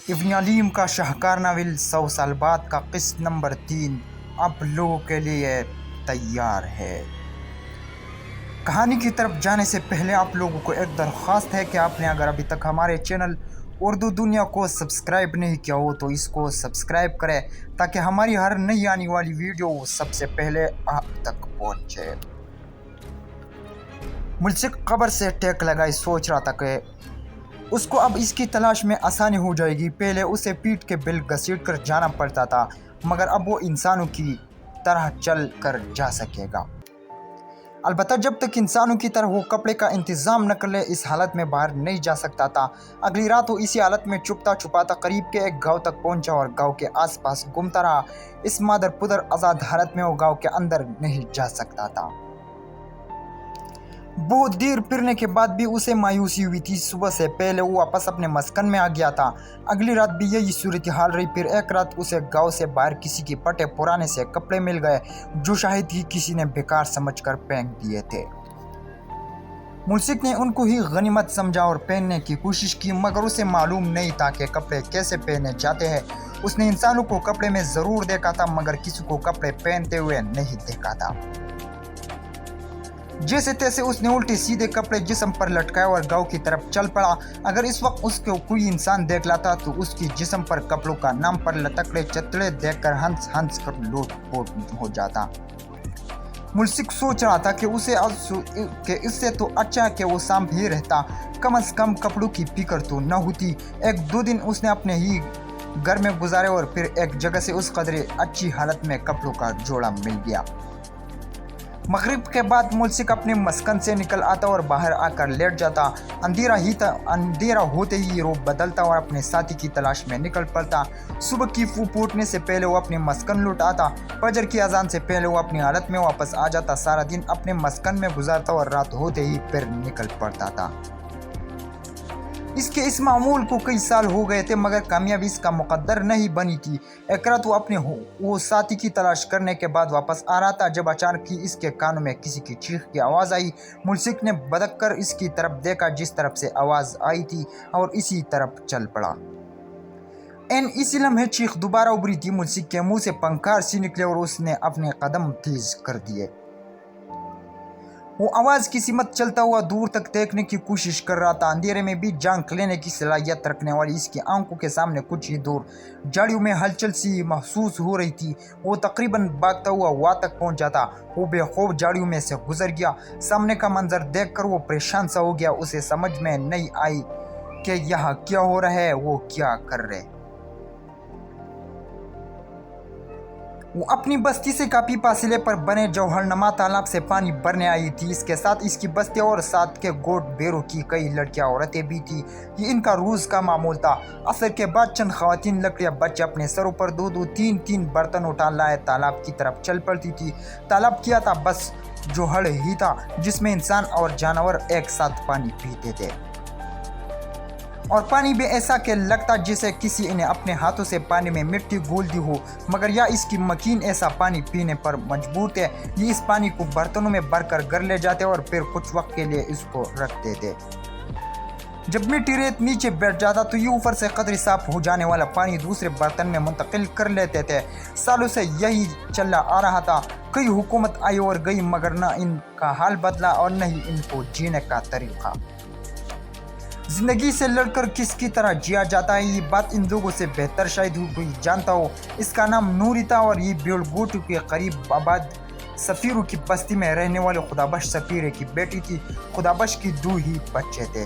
ابن علیم کا شاہکار ناول 100 سال بعد کا قسط نمبر 3 آپ لوگوں کے لیے تیار ہے۔ کہانی کی طرف جانے سے پہلے آپ لوگوں کو ایک درخواست ہے کہ آپ نے اگر ابھی تک ہمارے چینل اردو دنیا کو سبسکرائب نہیں کیا ہو تو اس کو سبسکرائب کریں تاکہ ہماری ہر نئی آنے والی ویڈیو سب سے پہلے آپ تک پہنچے۔ ملصق قبر سے ٹیک لگائی سوچ رہا تھا کہ اس کو اب اس کی تلاش میں آسانی ہو جائے گی۔ پہلے اسے پیٹ کے بل گھسیٹ کر جانا پڑتا تھا مگر اب وہ انسانوں کی طرح چل کر جا سکے گا، البتہ جب تک انسانوں کی طرح وہ کپڑے کا انتظام نہ کر لے اس حالت میں باہر نہیں جا سکتا تھا۔ اگلی رات وہ اسی حالت میں چھپتا چھپاتا قریب کے ایک گاؤں تک پہنچا اور گاؤں کے آس پاس گھومتا رہا۔ اس مادر پدر آزاد حالت میں وہ گاؤں کے اندر نہیں جا سکتا تھا۔ بہت دیر پھرنے کے بعد بھی اسے مایوسی ہوئی تھی۔ صبح سے پہلے وہ واپس اپنے مسکن میں آ گیا تھا۔ اگلی رات بھی یہی صورتحال رہی۔ پھر ایک رات اسے گاؤں سے باہر کسی کے پھٹے پرانے سے کپڑے مل گئے جو شاید ہی کسی نے بیکار سمجھ کر پھینک دیے تھے۔ ملصق نے ان کو ہی غنیمت سمجھا اور پہننے کی کوشش کی مگر اسے معلوم نہیں تھا کہ کپڑے کیسے پہنے جاتے ہیں۔ اس نے انسانوں کو کپڑے میں ضرور دیکھا تھا مگر کسی کو کپڑے پہنتے ہوئے نہیں دیکھا تھا۔ جیسے تیسے اس نے الٹے سیدھے کپڑے جسم پر لٹکائے اور گاؤں کی طرف چل پڑا۔ اگر اس وقت اس کو کوئی انسان دیکھ لاتا تو اس کی جسم پر کپڑوں کا نام پر لٹکڑے چتڑے دیکھ کر ہنس ہنس کر لوٹ پوٹ ہو جاتا۔ ملصق سوچ رہا تھا کہ اس سے تو اچھا کہ وہ سانپ ہی رہتا، کم از کم کپڑوں کی فکر تو نہ ہوتی۔ ایک دو دن اس نے اپنے ہی گھر میں گزارے اور پھر ایک جگہ سے اس قدر اچھی حالت میں کپڑوں کا جوڑا مل گیا۔ مغرب کے بعد ملصق اپنے مسکن سے نکل آتا اور باہر آ کر لیٹ جاتا۔ اندھیرا ہوتے ہی روپ بدلتا اور اپنے ساتھی کی تلاش میں نکل پڑتا۔ صبح کی پھوٹنے سے پہلے وہ اپنے مسکن لوٹ آتا۔ فجر کی اذان سے پہلے وہ اپنی حالت میں واپس آ جاتا۔ سارا دن اپنے مسکن میں گزارتا اور رات ہوتے ہی پھر نکل پڑتا تھا۔ اس کے اس معمول کو کئی سال ہو گئے تھے مگر کامیابی اس کا مقدر نہیں بنی تھی۔ ایک رات وہ اپنے وہ ساتھی کی تلاش کرنے کے بعد واپس آ رہا تھا جب اچانک ہی اس کے کانوں میں کسی کی چیخ کی آواز آئی۔ ملصق نے بدک کر اس کی طرف دیکھا جس طرف سے آواز آئی تھی اور اسی طرف چل پڑا۔ اسی لمحے چیخ دوبارہ ابھری تھی۔ ملصق کے منہ سے پنکار سی نکلے اور اس نے اپنے قدم تیز کر دیے۔ وہ آواز کی سمت چلتا ہوا دور تک دیکھنے کی کوشش کر رہا تھا۔ اندھیرے میں بھی جھانک لینے کی صلاحیت رکھنے والی اس کی آنکھوں کے سامنے کچھ ہی دور جھاڑیوں میں ہلچل سی محسوس ہو رہی تھی۔ وہ تقریباً بھاگتا ہوا وہاں تک پہنچ جاتا۔ وہ بے خوف جھاڑیوں میں سے گزر گیا۔ سامنے کا منظر دیکھ کر وہ پریشان سا ہو گیا۔ اسے سمجھ میں نہیں آئی کہ یہاں کیا ہو رہا ہے، وہ کیا کر رہے۔ وہ اپنی بستی سے کافی فاصلے پر بنے جوہر نما تالاب سے پانی بھرنے آئی تھی۔ اس کے ساتھ اس کی بستی اور ساتھ کے گوٹ بیروں کی کئی لڑکیاں عورتیں بھی تھیں۔ یہ ان کا روز کا معمول تھا۔ عصر کے بعد چند خواتین لکڑیاں بچے اپنے سروں پر دو دو تین تین برتن اٹھا لائے تالاب کی طرف چل پڑتی تھی۔ تالاب کیا تھا؟ بس جوہر ہی تھا جس میں انسان اور جانور ایک ساتھ پانی پیتے تھے، اور پانی بھی ایسا کہ لگتا جیسے کسی نے اپنے ہاتھوں سے پانی میں مٹی گھول دی ہو، مگر یہ اس کی مکین ایسا پانی پینے پر مجبور تھے۔ یہ اس پانی کو برتنوں میں بھر کر گھر لے جاتے اور پھر کچھ وقت کے لیے اس کو رکھتے تھے۔ جب مٹی ریت نیچے بیٹھ جاتا تو یہ اوپر سے قدرے صاف ہو جانے والا پانی دوسرے برتن میں منتقل کر لیتے تھے۔ سالوں سے یہی چلا آ رہا تھا۔ کئی حکومت آئی اور گئی مگر نہ ان کا حال بدلا اور نہ ہی ان کو جینے کا طریقہ۔ زندگی سے لڑ کر کس کی طرح جیا جاتا ہے یہ بات ان لوگوں سے بہتر شاید کوئی جانتا ہو۔ اس کا نام نوری تھا اور یہ بیلگوٹو کے قریب آباد سفیروں کی بستی میں رہنے والے خدابخش سفیرے کی بیٹی تھی۔ خدابخش کی دو ہی بچے تھے۔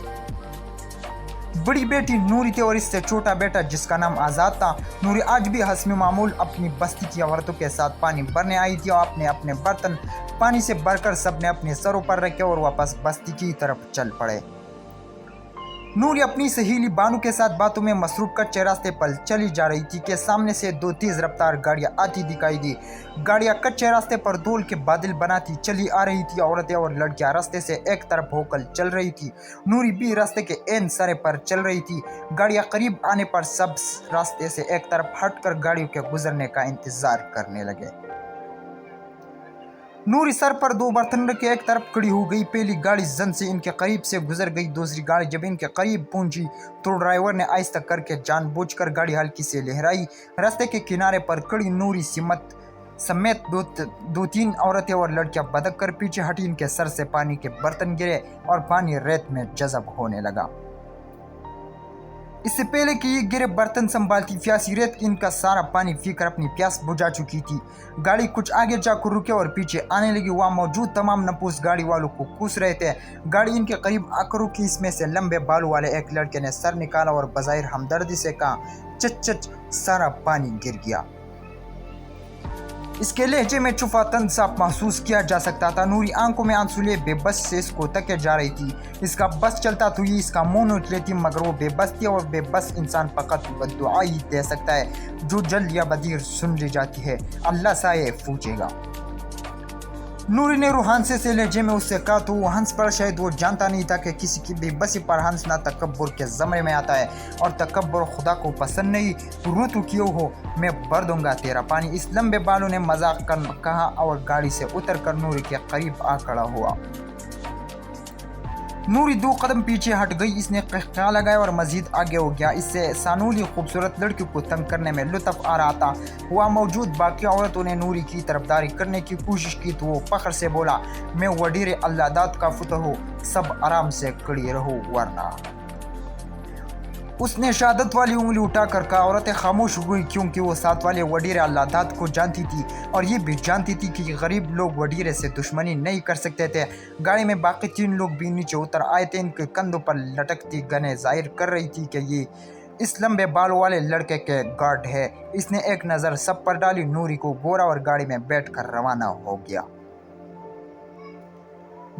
بڑی بیٹی نوری تھی اور اس سے چھوٹا بیٹا جس کا نام آزاد تھا۔ نوری آج بھی حسب معمول اپنی بستی کی عورتوں کے ساتھ پانی بھرنے آئی تھی اور اپنے برتن پانی سے بھر کر سب نے اپنے سروں پر رکھے اور واپس بستی کی طرف چل پڑے۔ نوری اپنی سہیلی بانو کے ساتھ باتوں میں مصروف کچے راستے پر چلی جا رہی تھی کہ سامنے سے دو تیز رفتار گاڑیاں آتی دکھائی دی۔ گاڑیاں کچے راستے پر دھول کے بادل بناتی چلی آ رہی تھی۔ عورتیں اور لڑکیاں راستے سے ایک طرف ہو کر چل رہی تھی۔ نوری بھی راستے کے عین سرے پر چل رہی تھی۔ گاڑیاں قریب آنے پر سب راستے سے ایک طرف ہٹ کر گاڑیوں کے گزرنے کا انتظار کرنے لگے۔ नूरी सर पर दो बर्तन रखे एक तरफ खड़ी हो गई। पहली गाड़ी जन से इनके करीब से गुजर गई। दूसरी गाड़ी जब इनके करीब पहुंची तो ड्राइवर ने आहिस्ता करके जानबूझकर गाड़ी हल्की से लहराई। रास्ते के किनारे पर खड़ी नूरी समेत दो तीन औरतें और लड़कियां बदक कर पीछे हटी। इनके सर से पानी के बर्तन गिरे और पानी रेत में जज़ब होने लगा। इससे पहले कि ये गिरे बर्तन संभालती प्यासी रेत इनका सारा पानी पीकर अपनी प्यास बुझा चुकी थी। गाड़ी कुछ आगे जाकर रुके और पीछे आने लगी। वहाँ मौजूद तमाम नपूस गाड़ी वालों को कूस रहे थे। गाड़ी इनके करीब आकर रुकी। इसमें से लंबे बालों वाले एक लड़के ने सर निकाला और बज़ाहिर हमदर्दी से कहा, चच चच, सारा पानी गिर गया। इसके लहजे में चुफातन साफ महसूस किया जा सकता था। नूरी आंखों में आंसू लिए बेबस से इसको तके जा रही थी। इसका बस चलता तो ये इसका मुंह नोच लेती, मगर वो बेबस थी और बेबस इंसान फकत बद्दुआ ही दे सकता है जो जल्द या बदीर सुन ली जाती है। अल्लाह साये पूछेगा। नूरी ने रूहानसे से लहजे में उससे कहा तो वो हंस पड़ा। शायद वो जानता नहीं था कि किसी की बेबसी पर हंसना तकब्बुर के ज़मरे में आता है और तकब्बुर खुदा को पसंद नहीं। रू तू क्यों हो, मैं भर दूंगा तेरा पानी। इस लंबे बालों ने मजाक कर कहा और गाड़ी से उतर कर नूरी के करीब आ खड़ा हुआ। नूरी दो कदम पीछे हट गई। इसने ख्याल लगाया और मजीद आगे हो गया। इससे सानूली खूबसूरत लड़की को तंग करने में लुत्फ आ रहा था। वहाँ मौजूद बाकी औरतों ने नूरी की तरफदारी करने की कोशिश की तो वो फख्र से बोला, मैं वडीर अल्लाह दाद का फुत हूँ, सब आराम से खड़ी रहो वरना। उसने शहादत वाली उंगली उठाकर कहा। औरतें खामोश हो गई क्योंकि वो साथ वाले वडीर अल्लाह दाद को जानती थी और ये भी जानती थी कि गरीब लोग वडीरे से दुश्मनी नहीं कर सकते थे। गाड़ी में बाकी तीन लोग भी नीचे उतर आए थे। इनके कंधों पर लटकती गनें जाहिर कर रही थी कि ये इस लंबे बालों वाले लड़के के गार्ड है। इसने एक नज़र सब पर डाली, नूरी को गोरा और गाड़ी में बैठकर रवाना हो गया।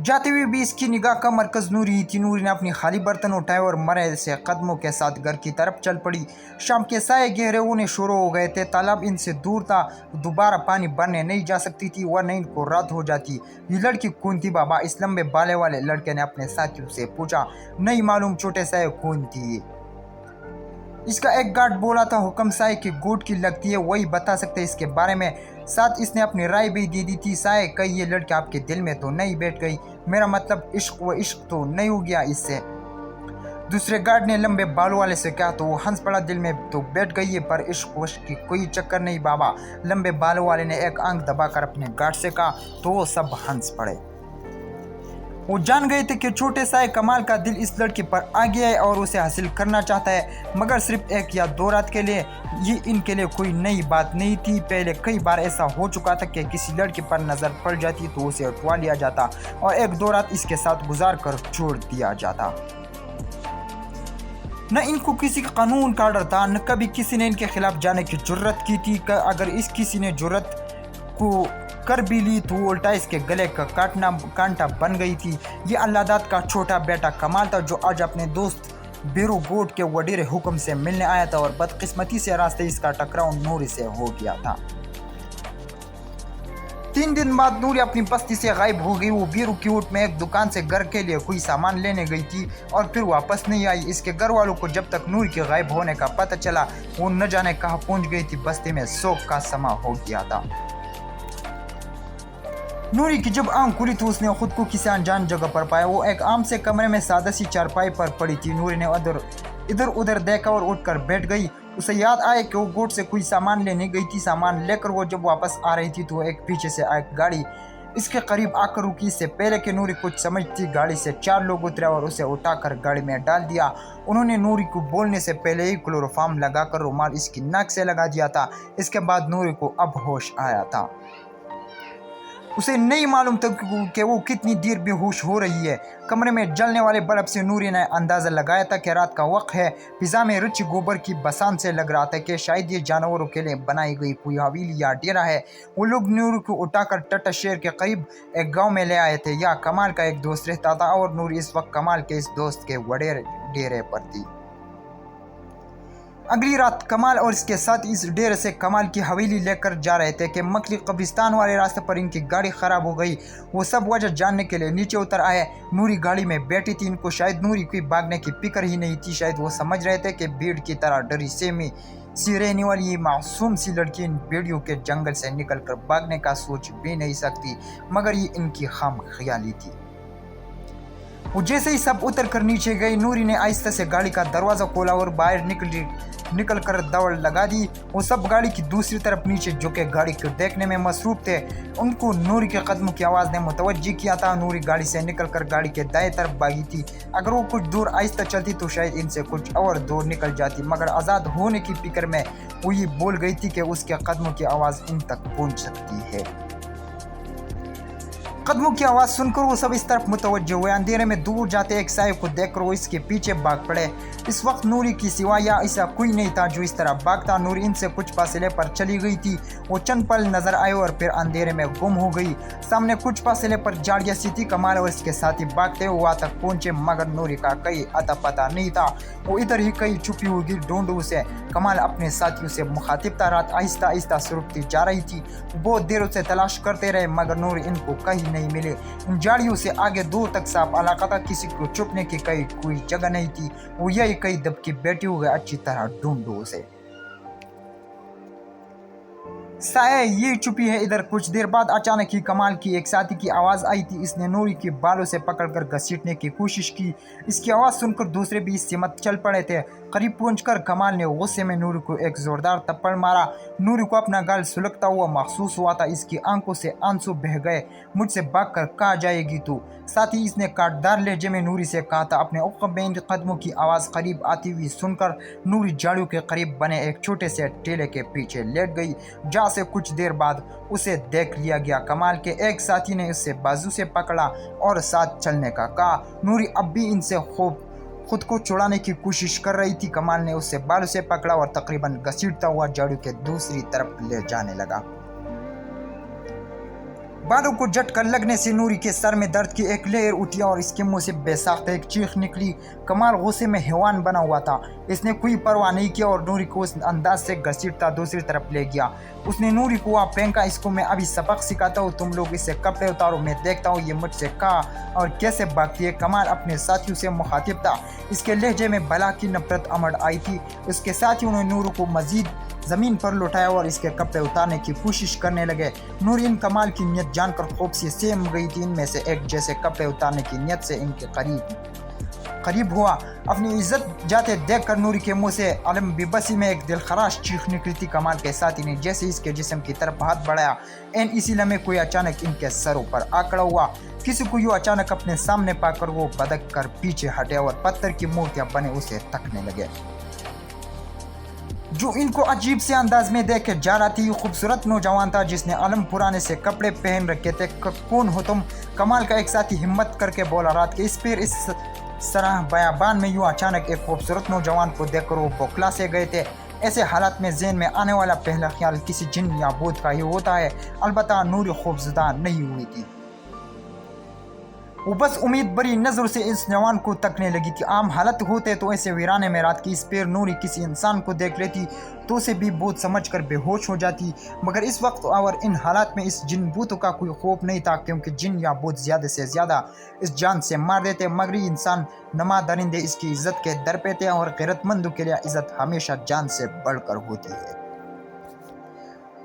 जाते हुए भी इसकी निगाह का मरकज नूरी ही थी। नूरी ने अपनी खाली बर्तन उठाए और मरे से कदमों के साथ घर की तरफ चल पड़ी। शाम के साए गहरे होने शुरू हो गए थे। तालाब इनसे दूर था। दोबारा पानी भरने नहीं जा सकती थी वरना इनको रात हो जाती। ये लड़की कौन थी बाबा? इस लंबे बाले वाले लड़के ने अपने साथियों से पूछा। नहीं मालूम छोटे साए कौन थी। इसका एक गार्ड बोला था, हुक्म साए की गोट की लगती है, वही बता सकते इसके बारे में। साथ इसने अपनी राय भी दे दी थी। साए कहीं ये लड़की आपके दिल में तो नहीं बैठ गई? मेरा मतलब इश्क व इश्क तो नहीं हो गया इससे? दूसरे गार्ड ने लंबे बालों वाले से कहा तो वो हंस पड़ा। दिल में तो बैठ गई है पर इश्क वश्क की कोई चक्कर नहीं बाबा। लंबे बालों वाले ने एक आंख दबाकर अपने गार्ड से कहा तो वो सब हंस पड़े। वो जान गए थे कि छोटे साए कमाल का दिल इस लड़की पर आ गया है और उसे हासिल करना चाहता है, मगर सिर्फ एक या दो रात के लिए। ये इनके लिए कोई नई बात नहीं थी। पहले कई बार ऐसा हो चुका था कि किसी लड़की पर नज़र पड़ जाती तो उसे उठवा लिया जाता और एक दो रात इसके साथ गुजार कर छोड़ दिया जाता। न इनको किसी कानून का डर था, न कभी किसी ने इनके खिलाफ जाने की जुर्रत की थी। अगर इस किसी ने जुर्रत को कर भी ली तो उल्टा इसके गले का कांटा बन गई थी। ये अल्लाह दाद का छोटा बेटा कमाल था जो आज अपने दोस्त बेरू गोट के वडीरे हुक्म से मिलने आया था और बदकिस्मती से रास्ते इसका टकराव नूरी से हो गया था। 3 दिन बाद नूरी अपनी बस्ती से गायब हो गई। वो बीरू की ऊट में एक दुकान से घर के लिए कोई सामान लेने गई थी और फिर वापस नहीं आई। इसके घर वालों को जब तक नूरी के गायब होने का पता चला वो न जाने कहाँ पहुंच गई थी। बस्ती में शोक का समा हो गया था। नूरी की जब आंख खुली तो उसने खुद को किसी अनजान जगह पर पाया। वो एक आम से कमरे में सादा सी चारपाई पर पड़ी थी। नूरी ने इधर उधर देखा और उठकर बैठ गई। उसे याद आया कि वो गोट से कोई सामान लेने गई थी। सामान लेकर वो जब वापस आ रही थी तो एक पीछे से एक गाड़ी इसके करीब आकर रुकी। इससे पहले कि नूरी कुछ समझती गाड़ी से 4 लोग उतरे और उसे उठाकर गाड़ी में डाल दिया। उन्होंने नूरी को बोलने से पहले ही क्लोरोफार्म लगाकर रुमाल इसकी नाक से लगा दिया था। इसके बाद नूरी को अब होश आया था। उसे नहीं मालूम था कि वो कितनी देर बेहोश हो रही है। कमरे में जलने वाले बल्ब से नूरी ने अंदाज़ा लगाया था कि रात का वक्त है। फिजा में रिच गोबर की बसान से लग रहा था कि शायद ये जानवरों के लिए बनाई गई कोई हवेली या डेरा है। वो लोग नूरी को उठाकर टटा शहर के करीब एक गांव में ले आए थे। यहाँ कमाल का एक दोस्त रहता था और नूरी इस वक्त कमाल के इस दोस्त के वडेर डेरे पर थी। अगली रात कमाल और इसके साथ इस डेरे से कमाल की हवेली लेकर जा रहे थे कि मकली कब्रिस्तान वाले रास्ते पर इनकी गाड़ी ख़राब हो गई। वो सब वजह जानने के लिए नीचे उतर आए। नूरी गाड़ी में बैठी थी। इनको शायद नूरी की भागने की फिक्र ही नहीं थी। शायद वो समझ रहे थे कि भीड़ की तरह डरी सेमी सी रहने वाली ये मासूम सी लड़की इन भेड़ियों के जंगल से निकलकर भागने का सोच भी नहीं सकती, मगर ये इनकी खाम ख्याली थी। वो जैसे ही सब उतर कर नीचे गई, नूरी ने आहिस्ता से गाड़ी का दरवाज़ा खोला और बाहर निकल कर दौड़ लगा दी। वो सब गाड़ी की दूसरी तरफ नीचे झुके गाड़ी को देखने में मसरूफ थे। उनको नूरी के कदमों की आवाज़ ने मुतवज्जी किया था। नूरी गाड़ी से निकलकर गाड़ी के दाएं तरफ भागी थी। अगर वो कुछ दूर आहिस्ता चलती तो शायद इनसे कुछ और दूर निकल जाती, मगर आज़ाद होने की फिक्र में वो ये बोल गई थी कि उसके कदमों की आवाज़ इन तक पहुँच सकती है। कदमों की आवाज़ सुनकर वो सब इस तरफ मुतवज्जे हुए। अंधेरे में दूर जाते एक साये को देखकर वो इसके पीछे भाग पड़े। इस वक्त नूरी की सिवा या ऐसा कोई नहीं था जो इस तरह भागता। नूरी इनसे कुछ फासले पर चली गई थी। वो चंद पल नजर आए और फिर अंधेरे में गुम हो गई। सामने कुछ फासले पर झाड़ियाँ सी थी। कमाल और इसके साथी भागते हुए वहाँ तक पहुंचे, मगर नूरी का कहीं अता पता नहीं था। वो इधर ही कहीं छुपी हुई ढूंढ उसे। कमाल अपने साथियों से मुखातिब था। रात आहिस्ता आहिस्ता सुरुकती जा रही थी। बहुत देर से तलाश करते रहे, मगर नूरी इनको कहीं नहीं मिले। इन झाड़ियों से आगे दूर तक साफ इलाका था। किसी को छुपने की कहीं कोई जगह नहीं थी। वो यही कहीं दबके बैठे हुए अच्छी तरह ढूंढो उसे। साये ये चुपी है इधर। कुछ देर बाद अचानक ही कमाल की एक साथी की आवाज़ आई थी। इसने नूरी के बालों से पकड़कर घसीटने की कोशिश की। इसकी आवाज़ सुनकर दूसरे भी इससे मत चल पड़े थे। करीब पहुंचकर कमाल ने गुस्से में नूरी को एक जोरदार थप्पड़ मारा। नूरी को अपना गाल सुलगता हुआ महसूस हुआ था। इसकी आंखों से आंसू बह गए। मुझसे भागकर कहाँ जाएगी तू? साथ ही इसने काटदार लहजे में नूरी से कहा था। अपने उक़्क़ में कदमों की आवाज़ करीब आती हुई सुनकर नूरी झाड़ियों के करीब बने एक छोटे से टेले के पीछे लेट गई, जहाँ से कुछ देर बाद उसे देख लिया गया। कमाल के एक साथी ने उसे बाजू से पकड़ा और साथ चलने का कहा। नूरी अब भी इनसे खुद को छुड़ाने की कोशिश कर रही थी। कमाल ने उसे बालों से पकड़ा और तकरीबन घसीटता हुआ झाड़ियों के दूसरी तरफ ले जाने लगा। बालों को झटका लगने से नूरी के सर में दर्द की एक लहर उठी और इसके मुंह से बेसाख्ता एक चीख निकली। कमाल गुस्से में हैवान बना हुआ था। इसने कोई परवाह नहीं किया और नूरी को उस अंदाज से घसीटता दूसरी तरफ ले गया। उसने नूरी को वहाँ फेंका। इसको मैं अभी सबक सिखाता हूँ, तुम लोग इससे कपड़े उतारो, मैं देखता हूँ ये मुझसे कहाँ और कैसे भागती है। कमाल अपने साथियों से मुखातिब था। इसके लहजे में बला की नफरत अमड़ आई थी। उसके साथियों ने नूरी को मजीद ज़मीन पर लुटाया और इसके कपड़े उतारने की कोशिश करने लगे। नूरी इन कमाल की नियत जानकर खौफ से सहम गई थी। इनमें से एक जैसे कपड़े उतारने की नियत से इनके करीब हुआ। अपनी इज्जत जाते देखकर नूरी के मुंह से अलम बेबसी में एक दिलखराश चीख निकली थी। कमाल के साथी ने जैसे इसके जिस्म की तरफ हाथ बढ़ाया, इसी लम्हे कोई अचानक इनके सरों पर आकड़ा हुआ। किसी को यूँ अचानक अपने सामने पाकर वो बदक कर पीछे हटे और पत्थर की मूर्तियां बने उसे तकने लगे। जो इनको अजीब से अंदाज में देख के जा रहा थी, खूबसूरत नौजवान था जिसने आलम पुराने से कपड़े पहन रखे थे। कौन हो तुम? कमाल का एक साथी हिम्मत करके बोला। रात के इस सराह बयाबान में यूँ अचानक एक खूबसूरत नौजवान को देखकर वो बौखला से गए थे। ऐसे हालात में ज़हन में आने वाला पहला ख्याल किसी जिन या भूत का ही होता है। अलबत्ता नूरी खौफज़दा नहीं हुई थी। वो बस उम्मीद भरी नज़र से इस जवान को तकने लगी थी। आम हालत होते तो ऐसे वीराने में रात की इस पेर नूरी किसी इंसान को देख लेती तो उसे भी भूत समझकर बेहोश हो जाती, मगर इस वक्त और इन हालात में इस जिन भूतों का कोई खौफ नहीं था, क्योंकि जिन या भूत ज़्यादा से ज़्यादा इस जान से मार देते, मगर इंसान नमा दरिंदे इसकी इज़्ज़त के दर पे थे और गैरतमंदों के लिए इज़्ज़त हमेशा जान से बढ़कर होती है।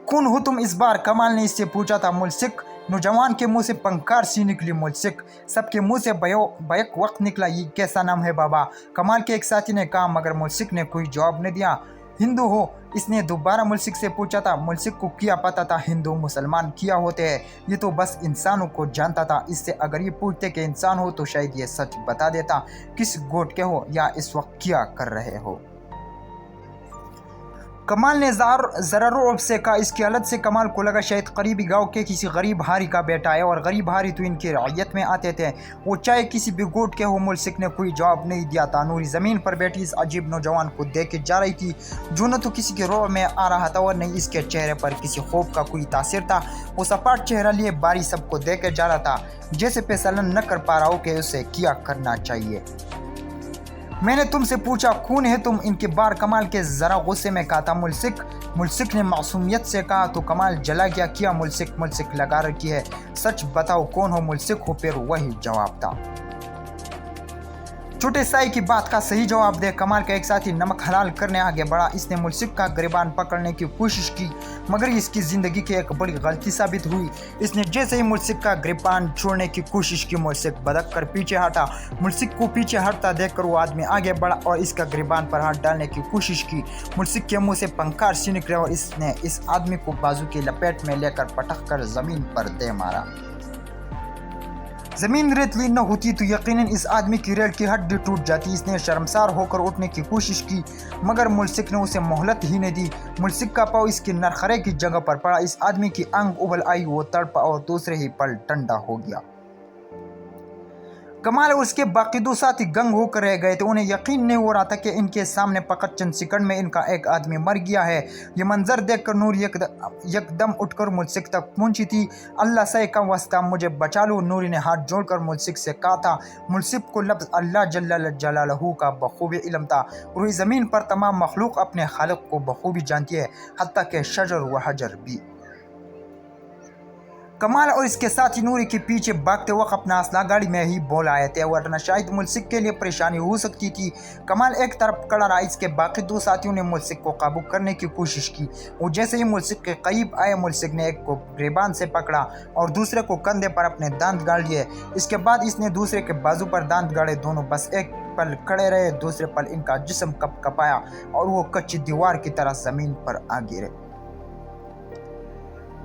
कौन हो तुम इस बार? कमाल ने इससे पूछा था। मुल्सिक। नौजवान के मुंह से पंकार सी निकली। मुल्सिक। सबके मुंह से बैक वक्त निकला। ये कैसा नाम है बाबा? कमाल के एक साथी ने कहा, मगर मुल्सिक ने कोई जवाब नहीं दिया। हिंदू हो? इसने दोबारा मुल्सिक से पूछा था। मुल्सिक को क्या पता था हिंदू मुसलमान क्या होते हैं? ये तो बस इंसानों को जानता था। इससे अगर ये पूछते कि इंसान हो तो शायद ये सच बता देता। किस गोट के हो या इस वक्त क्या कर रहे हो? कमाल ने ज़रा रुअब से कहा। इसकी हालत से कमाल को लगा शायद करीबी गांव के किसी गरीब हारी का बेटा है, और गरीब हारी तो इनकी रैयत में आते थे। वो चाहे किसी भी गोट के हो। मुल्सिक ने कोई जवाब नहीं दिया था। नूरी ज़मीन पर बैठी इस अजीब नौजवान को देख के जा रही थी, जो न तो किसी के रुअब में आ रहा था और नहीं इसके चेहरे पर किसी खौफ का कोई तासिर था। वो सपाट चेहरा लिए बारी सबको देख के जा रहा था, जैसे फैसला न कर पा रहा हो कि उसे क्या करना चाहिए। मैंने तुमसे पूछा कौन है तुम? इनके बार कमाल के जरा गुस्से में कहा था मुल्सिक। मुल्सिक ने मासूमियत से कहा तो कमाल जला गया। किया मुल्सिक लगा रखी है, सच बताओ कौन हो? मुल्सिक हो? फिर वही जवाब था। छोटे साई की बात का सही जवाब दे। कमाल का एक साथी नमक हलाल करने आगे बढ़ा। इसने मुल्सिक का गिरबान पकड़ने की कोशिश की मगर इसकी जिंदगी की एक बड़ी गलती साबित हुई। इसने जैसे ही मुल्सिक का गिरबान छोड़ने की कोशिश की, मुल्सिक बदक कर पीछे हटा। मुल्सिक को पीछे हटता देखकर वो आदमी आगे बढ़ा और इसका गिरबान पर हाथ डालने की कोशिश की। मुल्सिक के मुंह से पंखार सी निकले और इसने इस आदमी को बाजू की लपेट में लेकर पटक कर जमीन पर दे मारा। जमीन रेतली न होती तो यकीनन इस आदमी की रीढ़ की हड्डी टूट जाती। इसने शर्मसार होकर उठने की कोशिश की मगर मुल्सिक ने उसे मोहलत ही नहीं दी। मुल्सिक का पाँव इसकी नरखरे की जगह पर पड़ा। इस आदमी की आंख उबल आई, वो तड़पा और दूसरे ही पल ठंडा हो गया। कमाल और उसके बाकी दो साथी गंग होकर रह गए थे। उन्हें यकीन नहीं हो रहा था कि इनके सामने फकत चंद सेकंड में इनका एक आदमी मर गया है। ये मंजर देखकर नूरी एकदम उठकर मुल्सिक तक पहुंची थी। अल्लाह से का वास्ता मुझे बचा लो, नूरी ने हाथ जोड़कर मुल्सिक से कहा था। मुल्सिक को लफ्ज़ अल्लाह जल्ल जलालहू का बखूबी इल्म था और इस ज़मीन पर तमाम मखलूक अपने खालिक को बखूबी जानती है, हत्ता के शजर व हजर भी। कमाल और इसके साथी नूरी के पीछे भागते वक्त अपना असला गाड़ी में ही बोल आए थे, वरना शायद मुल्सिक के लिए परेशानी हो सकती थी। कमाल एक तरफ खड़ा रहा। इसके बाकी दो साथियों ने मुल्सिक को काबू करने की कोशिश की। वो जैसे ही मुल्सिक के करीब आए, मुल्सिक ने एक को गिरबान से पकड़ा और दूसरे को कंधे पर अपने दांत गाड़ लिए। इसके बाद इसने दूसरे के बाजू पर दांत गाड़े। दोनों बस एक पल खड़े रहे, दूसरे पल इनका जिस्म कपकपाया और वो कच्ची दीवार की तरह जमीन पर आ गिरे।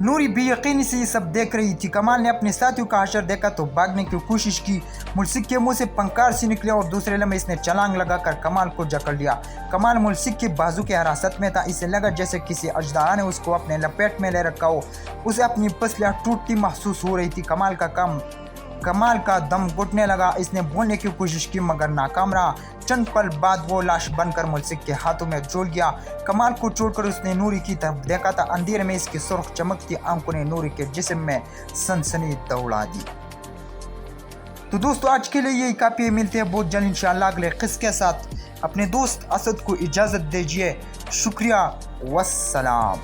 नूरी बेयकीनी से ये सब देख रही थी। कमाल ने अपने साथियों का हशर देखा तो भागने की कोशिश की। मुल्सिक के मुंह से पंकार सी निकले और दूसरे लम्हे इसने छलांग लगाकर कमाल को जकड़ लिया। कमाल मुल्सिक के बाजू के हिरासत में था। इसे लगा जैसे किसी अजदारा ने उसको अपने लपेट में ले रखा हो। उसे अपनी पसलियाँ टूटती महसूस हो रही थी। कमाल का दम घुटने लगा। इसने बोलने की कोशिश की मगर नाकाम रहा। चंद पल बाद वो लाश बनकर मुल्सिक के हाथों में झूल गया। कमाल को छोड़कर उसने नूरी की तरफ देखा था। अंधेरे में इसकी सुर्ख चमकती आंखों ने नूरी के जिस्म में सनसनी दौड़ा दी। तो दोस्तों आज के लिए यही काफ़ी है। मिलते हैं बहुत जल्द इंशाअल्लाह अगले किस्से के साथ। अपने दोस्त असद को इजाज़त दीजिए। शुक्रिया, वस्सलाम।